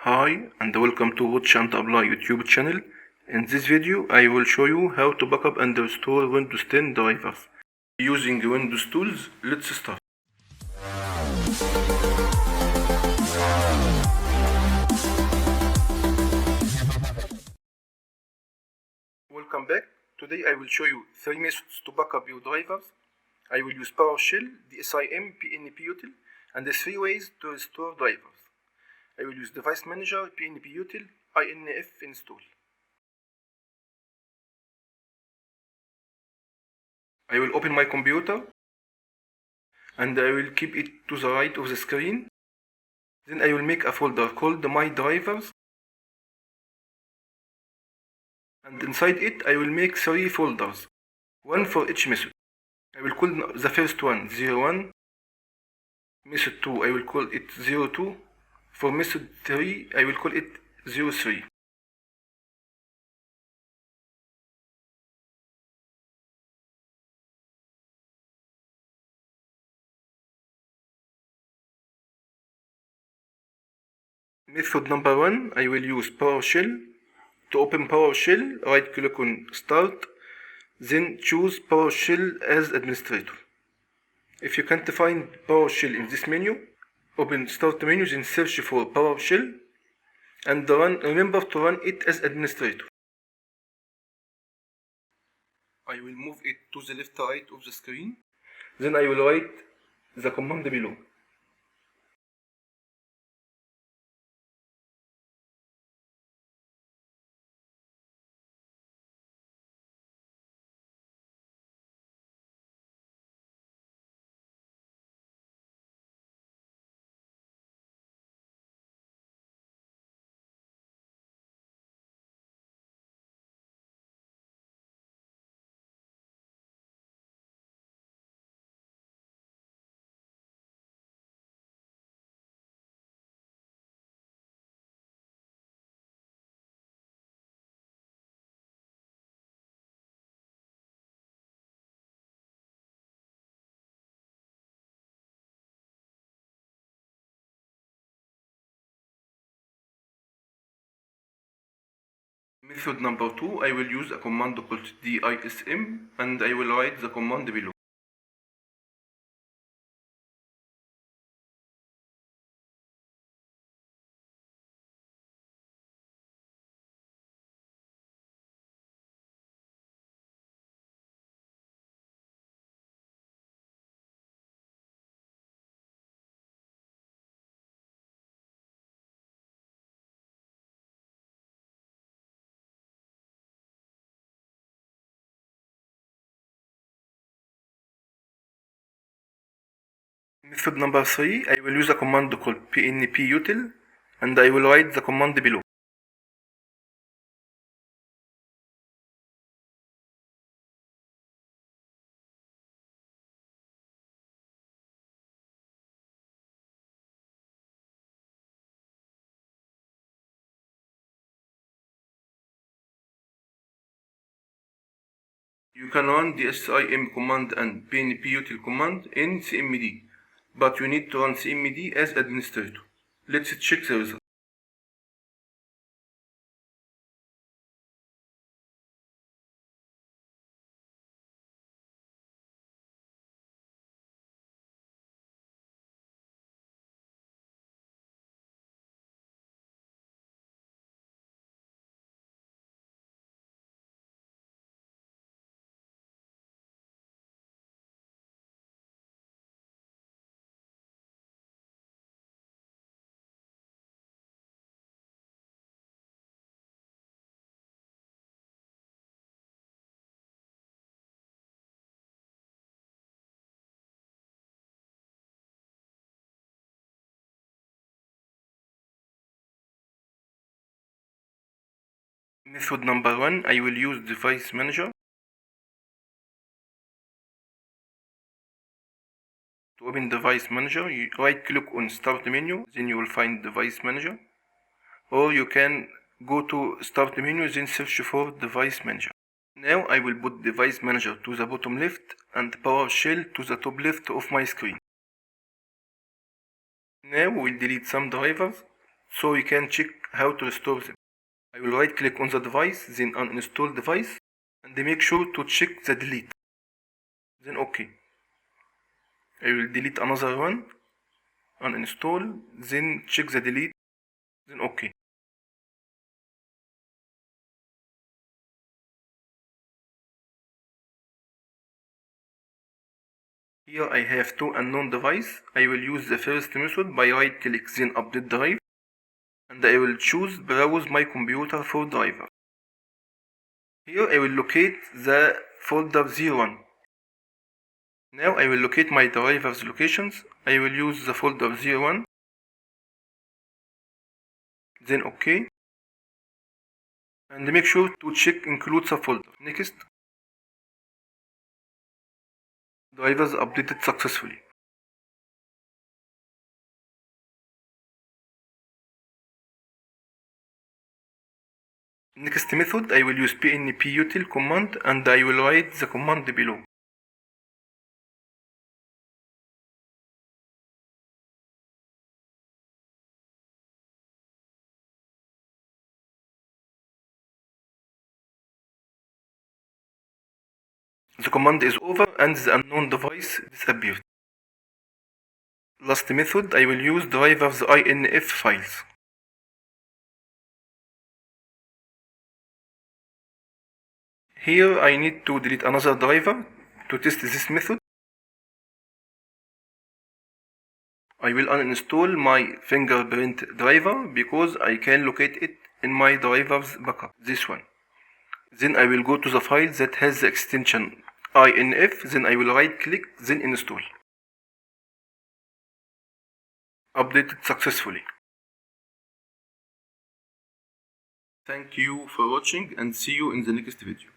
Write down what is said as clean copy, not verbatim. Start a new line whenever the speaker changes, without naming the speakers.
Hi and welcome to Watch and Apply YouTube channel. In this video I will show you how to backup and restore Windows 10 drivers using Windows tools. Let's start. Welcome back. Today I will show you 3 methods to backup your drivers. I will use PowerShell, DISM, PNPUTIL, and the 3 ways to restore drivers. I will use Device Manager, PNPUTIL, INF Install. I will open my computer and I will keep it to the right of the screen. Then I will make a folder called mydrivers, and inside it I will make 3 folders, one for each method. I will call the first one 01, method 2 I will call it 02, for method 3 I will call it 03. Method number 1, I will use PowerShell. To open PowerShell, right click on Start, then choose PowerShell as administrator. If you can't find PowerShell in this menu, open Start menu, then search for PowerShell and remember to run it as administrator. I will move it to the left right of the screen. Then I will write the command below. Method number 2, I will use a command called DISM and I will write the command below. Method number 3, I will use a command called PNPUTIL and I will write the command below. You can run DISM command and PNPUTIL command in CMD, but you need to run CMD as administrator. Let's check the result. Method number 1, I will use Device Manager. To open Device Manager, you right click on Start menu, then you will find Device Manager. Or you can go to Start menu, then search for Device Manager. Now I will put Device Manager to the bottom left and PowerShell to the top left of my screen. Now we'll delete some drivers so we can check how to restore them. I will right click on the device, then uninstall device, and make sure to check the delete. Then OK. I will delete another one, uninstall, then check the delete, then OK. Here I have two unknown devices. I will use the first method by right click, then update drive, and I will choose browse my computer for driver. Here I will locate the folder 01. Now I will locate my drivers locations. I will use the folder 01, then OK, and make sure to check include subfolder. Next, drivers updated successfully. Next method, I will use PNPUTIL command, and I will write the command below. The command is over and the unknown device disappeared. Last method, I will use drivers INF files. Here I need to delete another driver to test this method. I will uninstall my fingerprint driver because I can locate it in my drivers backup, this one. Then I will go to the file that has the extension INF, then I will right click, then install. Updated successfully. Thank you for watching and see you in the next video.